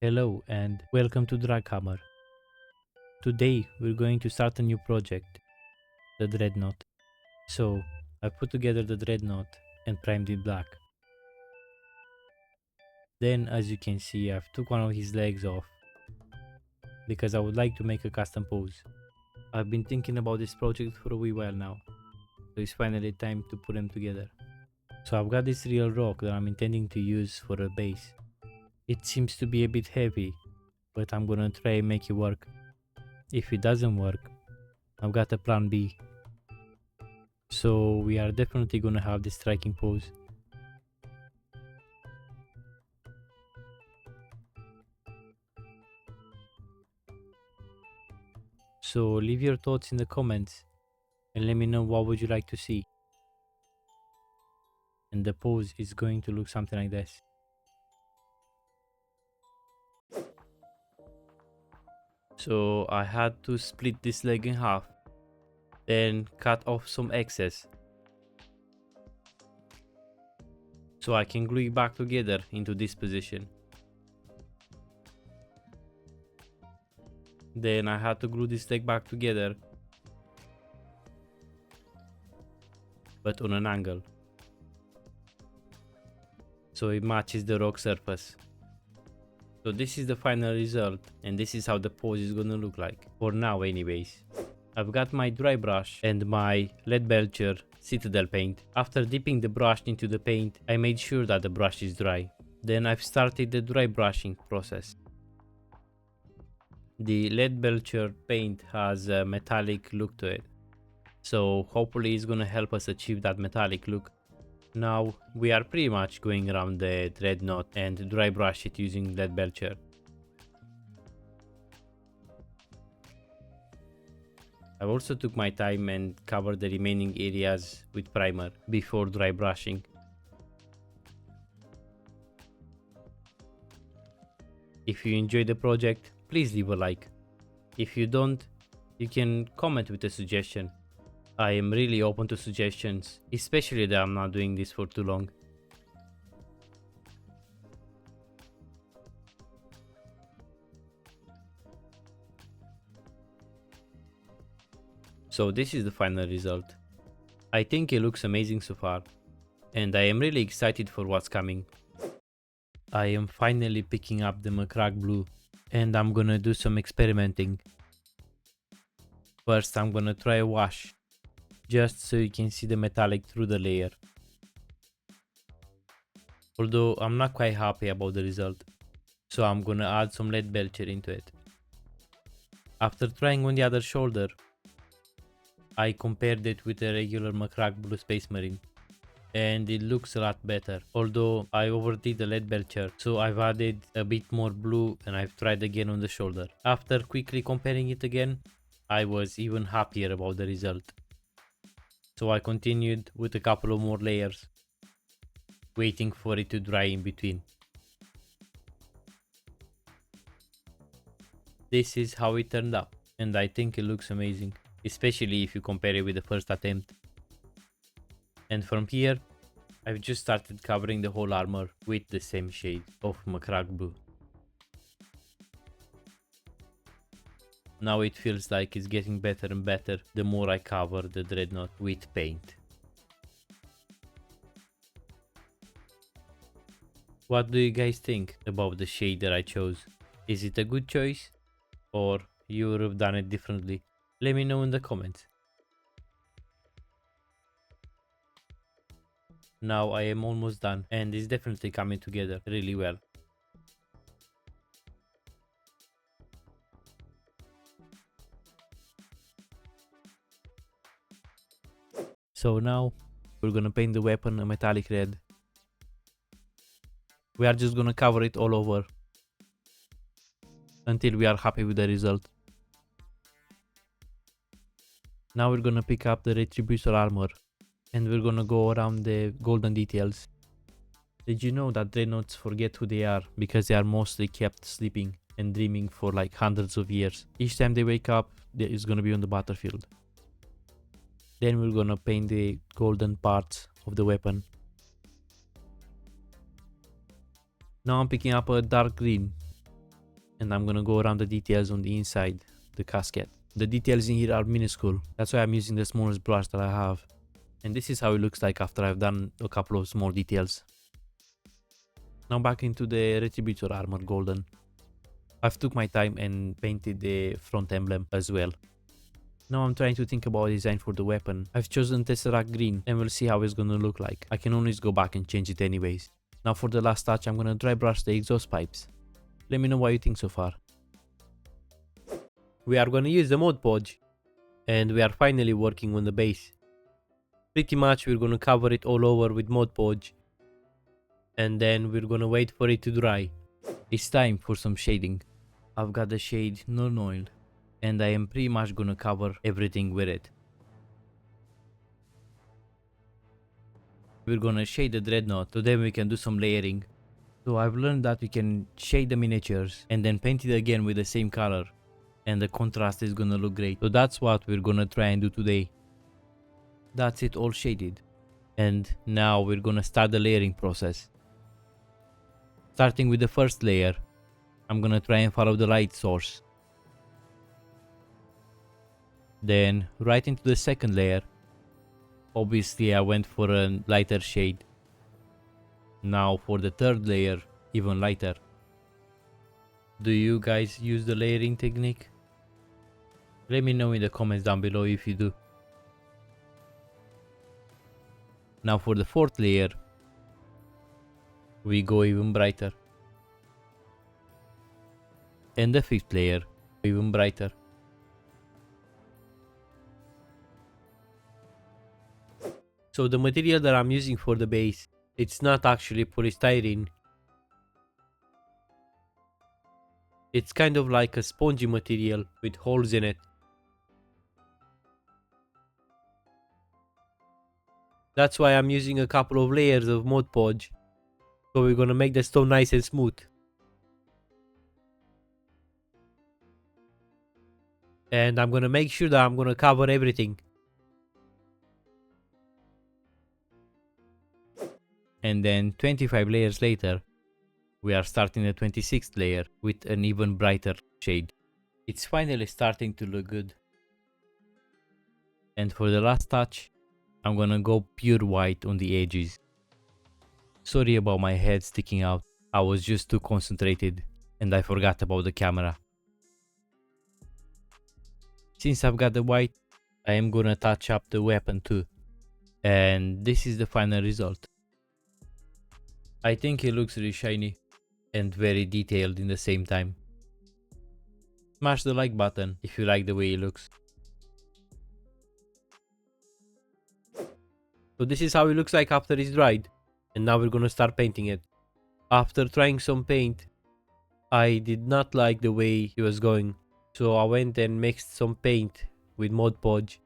Hello and welcome to Draghammer. Today we're going to start a new project, the Dreadnought. So I put together the Dreadnought and primed it black. Then as you can see I've took one of his legs off because I would like to make a custom pose. I've been thinking about this project for a wee while now, so it's finally time to put them together. So I've got this real rock that I'm intending to use for a base. It seems to be a bit heavy, but I'm gonna try and make it work. If it doesn't work, I've got a plan B. So we are definitely gonna have this striking pose. So leave your thoughts in the comments and let me know what would you like to see. And the pose is going to look something like this. So I had to split this leg in half, then cut off some excess, so I can glue it back together into this position. Then I had to glue this leg back together, but on an angle, so it matches the rock surface. So this is the final result, and this is how the pose is gonna look like, for now anyways. I've got my dry brush and my lead belcher citadel paint. After dipping the brush into the paint, I made sure that the brush is dry. Then I've started the dry brushing process. The lead belcher paint has a metallic look to it, so hopefully it's gonna help us achieve that metallic look. Now we are pretty much going around the dreadnought and dry brush it using lead belcher. I also took my time and covered the remaining areas with primer before dry brushing. If you enjoyed the project, please leave a like. If you don't, you can comment with a suggestion. I am really open to suggestions, especially that I'm not doing this for too long. So this is the final result. I think it looks amazing so far, and I am really excited for what's coming. I am finally picking up the Macrack blue, and I'm gonna do some experimenting. First I'm gonna try a wash, just so you can see the metallic through the layer. Although I'm not quite happy about the result, so I'm gonna add some lead belcher into it. After trying on the other shoulder, I compared it with a regular Macrack blue Space Marine, and it looks a lot better. Although I overdid the lead belcher, so I've added a bit more blue and I've tried again on the shoulder. After quickly comparing it again, I was even happier about the result. So I continued with a couple of more layers, waiting for it to dry in between. This is how it turned out, and I think it looks amazing, especially if you compare it with the first attempt. And from here, I've just started covering the whole armor with the same shade of Macrack blue. Now it feels like it's getting better and better the more I cover the dreadnought with paint. What do you guys think about the shade that I chose? Is it a good choice, or you would have done it differently? Let me know in the comments. Now I am almost done, and it's definitely coming together really well. So now we're gonna paint the weapon a metallic red. We are just gonna cover it all over until we are happy with the result. Now we're gonna pick up the Retributor armor and we're gonna go around the golden details. Did you know that dreadnoughts forget who they are because they are mostly kept sleeping and dreaming for like hundreds of years? Each time they wake up, it's gonna be on the battlefield. Then we're gonna paint the golden parts of the weapon. Now I'm picking up a dark green and I'm gonna go around the details on the inside the casket. The details in here are minuscule, that's why I'm using the smallest brush that I have. And this is how it looks like after I've done a couple of small details. Now back into the Retributor armor golden. I've took my time and painted the front emblem as well. Now I'm trying to think about a design for the weapon. I've chosen Tesseract green and we'll see how it's gonna look like. I can always go back and change it anyways. Now for the last touch, I'm gonna dry brush the exhaust pipes. Let me know what you think so far. We are gonna use the Mod Podge, and we are finally working on the base. Pretty much we're gonna cover it all over with Mod Podge, and then we're gonna wait for it to dry. It's time for some shading. I've got the shade Non Oil, and I am pretty much gonna cover everything with it. We're gonna shade the Dreadnought, so then we can do some layering. So I've learned that we can shade the miniatures and then paint it again with the same color, and the contrast is gonna look great. So that's what we're gonna try and do today. That's it all shaded, and now we're gonna start the layering process. Starting with the first layer, I'm gonna try and follow the light source. Then right into the second layer. Obviously I went for a lighter shade. Now for the third layer, even lighter. Do you guys use the layering technique? Let me know in the comments down below if you do. Now for the fourth layer, we go even brighter. And the fifth layer, even brighter. So the material that I'm using for the base, it's not actually polystyrene. It's kind of like a spongy material with holes in it. That's why I'm using a couple of layers of Mod Podge. So we're gonna make the stone nice and smooth. And I'm gonna make sure that I'm gonna cover everything. And then 25 layers later, we are starting the 26th layer with an even brighter shade. It's finally starting to look good. And for the last touch, I'm gonna go pure white on the edges. Sorry about my head sticking out, I was just too concentrated and I forgot about the camera. Since I've got the white, I am gonna touch up the weapon too. And this is the final result. I think it looks really shiny and very detailed in the same time. Smash the like button if you like the way it looks. So this is how it looks like after it's dried, and now we're gonna start painting it. After trying some paint, I did not like the way it was going, so I went and mixed some paint with Mod Podge,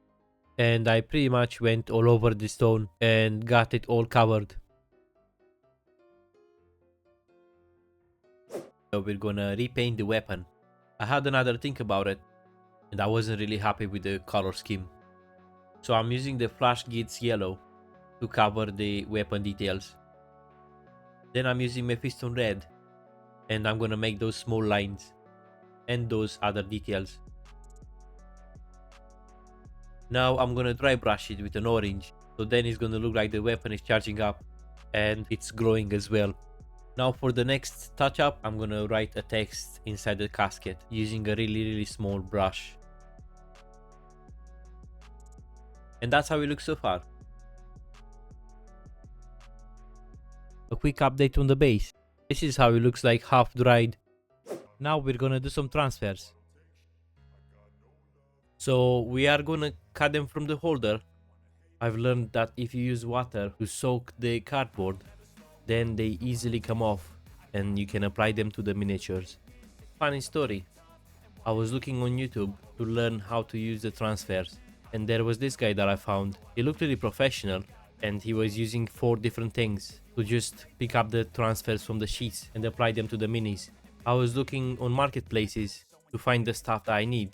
and I pretty much went all over the stone and got it all covered. So we're gonna repaint the weapon. I had another think about it, and I wasn't really happy with the color scheme. So I'm using the Flash Gits yellow to cover the weapon details. Then I'm using Mephisto red, and I'm gonna make those small lines and those other details. Now I'm gonna dry brush it with an orange, so then it's gonna look like the weapon is charging up and it's glowing as well. Now for the next touch up, I'm gonna write a text inside the casket using a really small brush. And that's how it looks so far. A quick update on the base. This is how it looks like half dried. Now we're gonna do some transfers. So we are gonna cut them from the holder. I've learned that if you use water to soak the cardboard, then they easily come off and you can apply them to the miniatures. Funny story, I was looking on YouTube to learn how to use the transfers, and there was this guy that I found. He looked really professional and he was using 4 different things to just pick up the transfers from the sheets and apply them to the minis. I was looking on marketplaces to find the stuff that I need,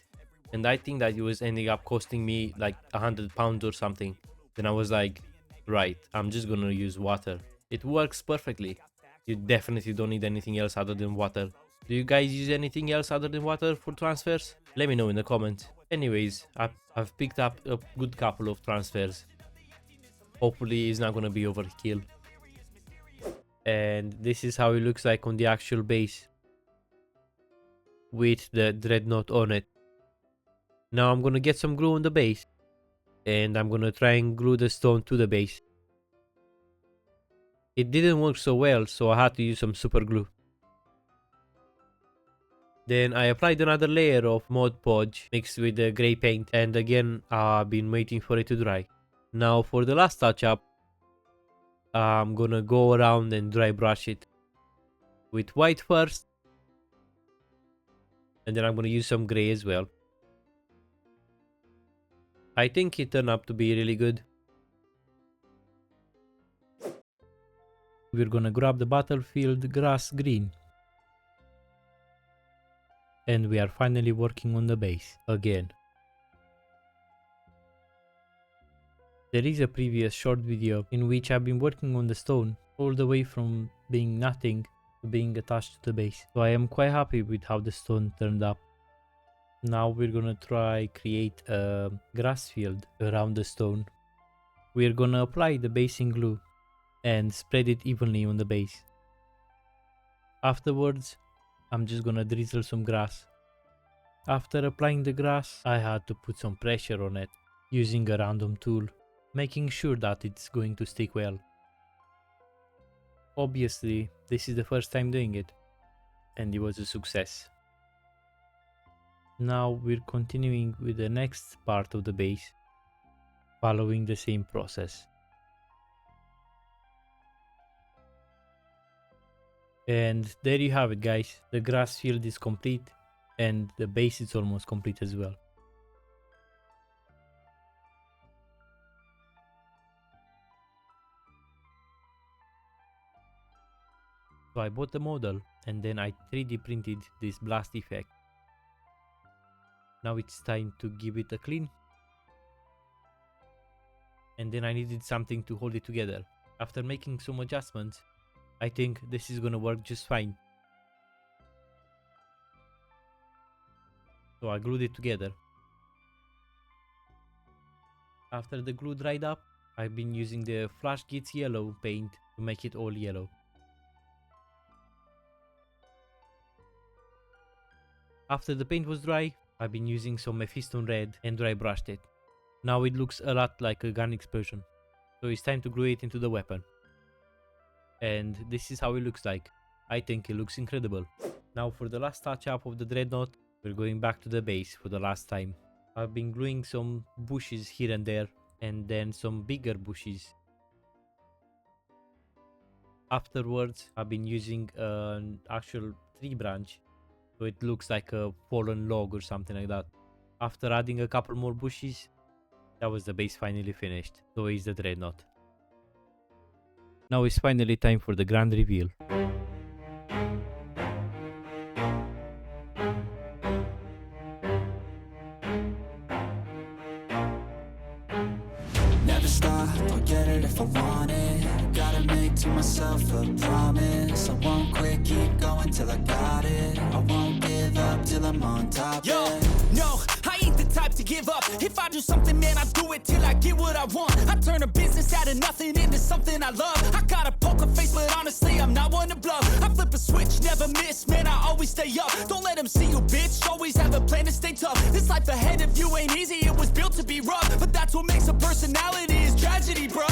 and I think that it was ending up costing me like £100 or something. Then I was like, right, I'm just gonna use water. It works perfectly. You definitely don't need anything else other than water. Do you guys use anything else other than water for transfers? Let me know in the comments. Anyways, I've picked up a good couple of transfers. Hopefully it's not gonna be overkill. And this is how it looks like on the actual base, with the dreadnought on it. Now I'm gonna get some glue on the base, and I'm gonna try and glue the stone to the base. It didn't work so well, so I had to use some super glue. Then I applied another layer of Mod Podge mixed with the grey paint, and again I've been waiting for it to dry. Now for the last touch up, I'm gonna go around and dry brush it with white first, and then I'm gonna use some grey as well. I think it turned out to be really good. We're gonna grab the battlefield grass green. And we are finally working on the base again. There is a previous short video in which I've been working on the stone all the way from being nothing to being attached to the base. So I am quite happy with how the stone turned up. Now we're gonna try create a grass field around the stone. We're gonna apply the basing glue and spread it evenly on the base. Afterwards, I'm just gonna drizzle some grass. After applying the grass, I had to put some pressure on it using a random tool, making sure that it's going to stick well. Obviously, this is the first time doing it, and it was a success. Now we're continuing with the next part of the base, following the same process. And there you have it, guys. The grass field is complete, and the base is almost complete as well. So I bought the model, and then I 3D printed this blast effect. Now it's time to give it a clean. And then I needed something to hold it together. After making some adjustments, I think this is gonna work just fine. So I glued it together. After the glue dried up, I've been using the Flash Gits yellow paint to make it all yellow. After the paint was dry, I've been using some Mephiston red and dry brushed it. Now it looks a lot like a gun explosion. So it's time to glue it into the weapon. And this is how it looks like. I think it looks incredible. Now for the last touch up of the dreadnought, we're going back to the base for the last time. I've been gluing some bushes here and there, and then some bigger bushes. Afterwards, I've been using an actual tree branch, so it looks like a fallen log or something like that. After adding a couple more bushes, that was the base finally finished. So is the dreadnought. Now it's finally time for the grand reveal. Never stop, I'll get it if I want it. Gotta make to myself a promise. I won't quit, keep going till I got it. I won't give up till I'm on top. Yo, no, I ain't the type to give up. If I do something, man, I do it till I get what I want. I turn a business out of nothing into something I love. I got a poker face, but honestly, I'm not one to bluff. I flip a switch, never miss, man, I always stay up. Don't let them see you, bitch, always have a plan to stay tough. This life ahead of you ain't easy, it was built to be rough. But that's what makes a personality, is tragedy, bro.